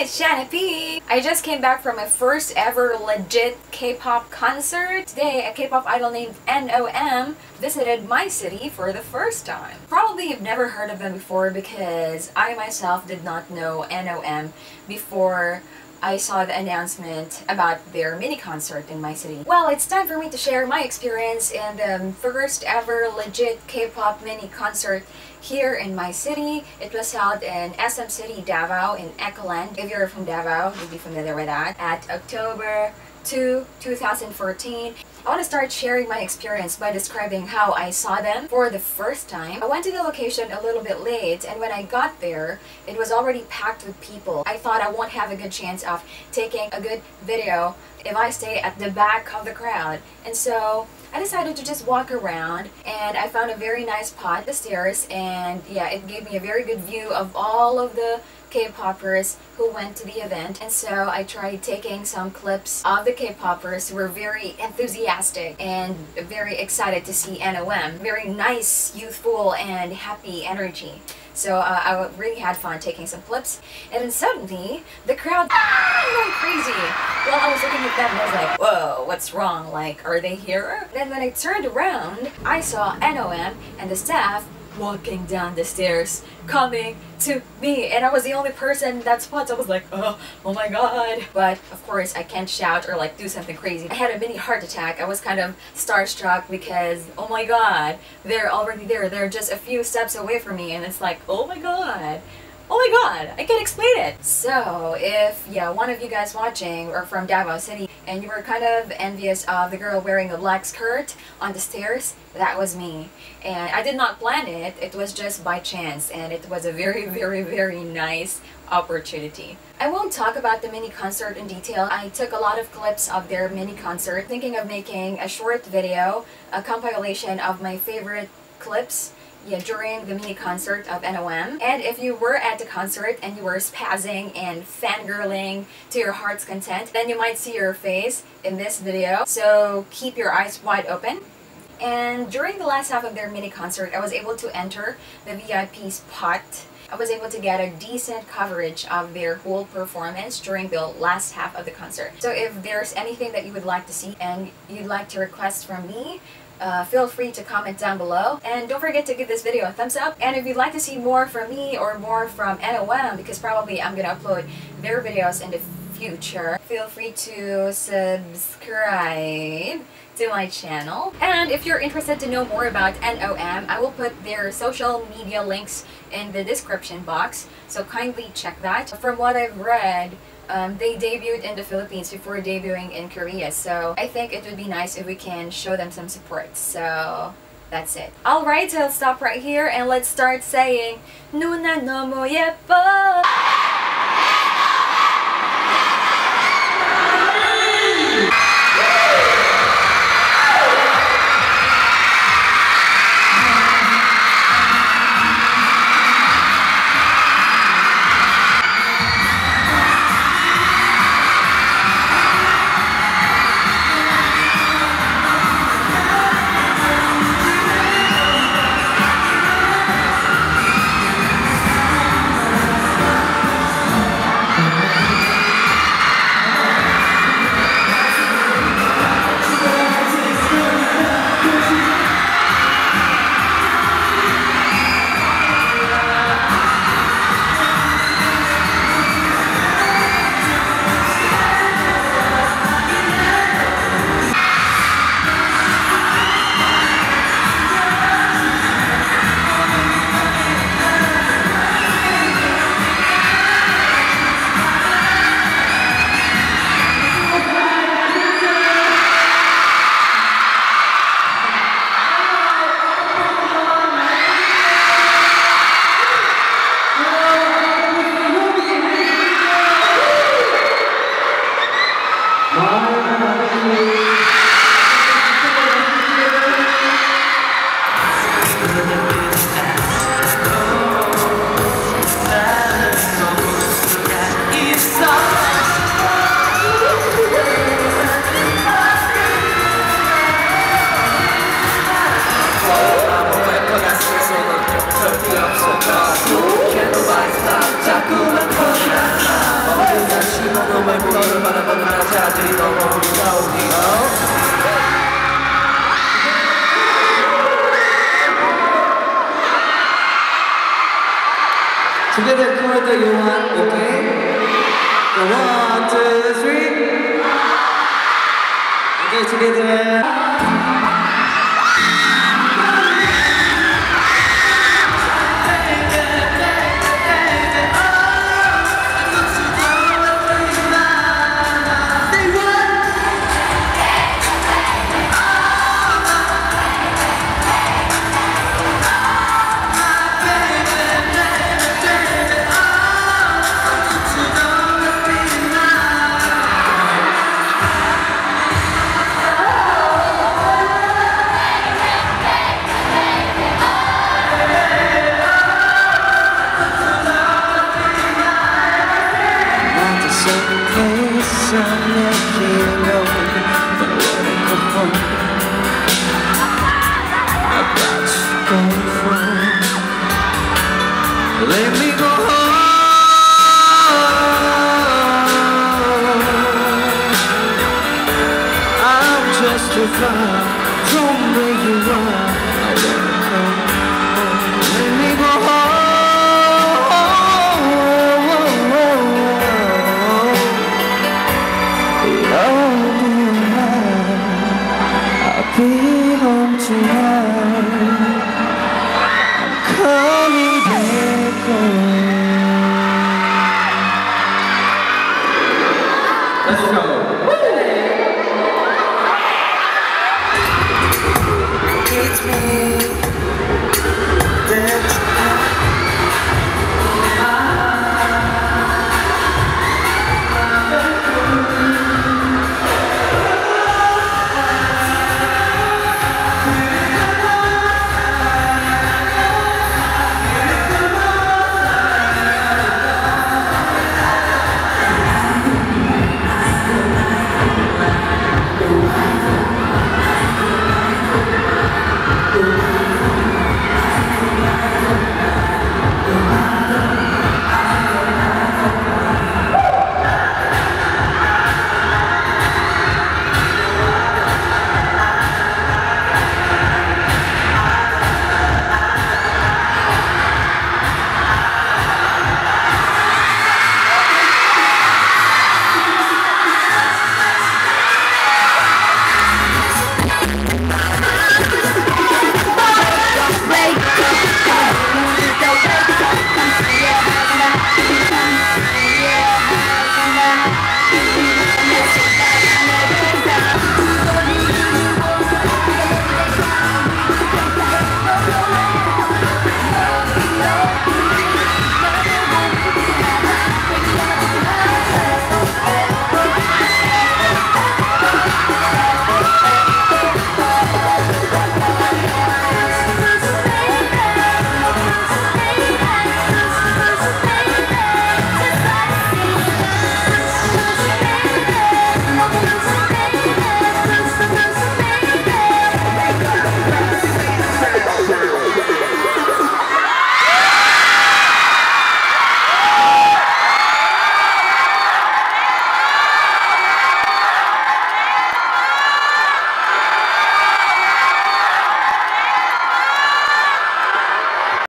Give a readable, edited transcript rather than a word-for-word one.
it's Shanapi! I just came back from my first ever legit K-pop concert. Today, a K-pop idol named N.O.M visited my city for the first time. Probably you've never heard of them before because I myself did not know N.O.M before I saw the announcement about their mini concert in my city. Well, it's time for me to share my experience in the first ever legit K-pop mini concert here in my city. It was held in SM City, Davao in Ecoland. If you're from Davao, you'll be familiar with that. At October 2, 2014. I want to start sharing my experience by describing how I saw them for the first time. I went to the location a little bit late, and when I got there, it was already packed with people. I thought I won't have a good chance of taking a good video if I stay at the back of the crowd. And so I decided to just walk around, and I found a very nice spot, the stairs, and yeah, it gave me a very good view of all of the K-poppers who went to the event. And so I tried taking some clips of the K-poppers who were very enthusiastic and very excited to see N.O.M. Very nice, youthful, and happy energy. So I really had fun taking some clips, and then suddenly the crowd went crazy. Well, I was looking at them and I was like, whoa, what's wrong? Like, are they here? Then when I turned around, I saw N.O.M and the staff walking down the stairs, coming to me, and I was the only person in that spot. So I was like, oh my god. But of course I can't shout or like do something crazy. I had a mini heart attack. I was kind of starstruck because, oh my god, they're already there. They're just a few steps away from me, and it's like, oh my god. Oh my god, I can't explain it! So, if, one of you guys watching are from Davao City and you were kind of envious of the girl wearing a black skirt on the stairs, that was me. And I did not plan it, it was just by chance, and it was a very, very, very nice opportunity. I won't talk about the mini concert in detail. I took a lot of clips of their mini concert, thinking of making a short video, a compilation of my favorite clips during the mini concert of N.O.M. And if you were at the concert and you were spazzing and fangirling to your heart's content, then you might see your face in this video. So keep your eyes wide open. And during the last half of their mini concert, I was able to enter the VIP spot. I was able to get a decent coverage of their whole performance during the last half of the concert. So if there's anything that you would like to see and you'd like to request from me, feel free to comment down below, and don't forget to give this video a thumbs up. And if you'd like to see more from me or more from N.O.M, because probably I'm gonna upload their videos in the future, feel free to subscribe to my channel. And if you're interested to know more about N.O.M, I will put their social media links in the description box, so kindly check that. From what I've read, they debuted in the Philippines before debuting in Korea, so I think it would be nice if we can show them some support. So that's it. Alright, so I'll stop right here and let's start saying Nuna nomo yepo! 남자들이 너무 무서워. Together, chord the Yohan, okay? So 1, 2, 3. Okay, together. Let me go home. I'm just too far.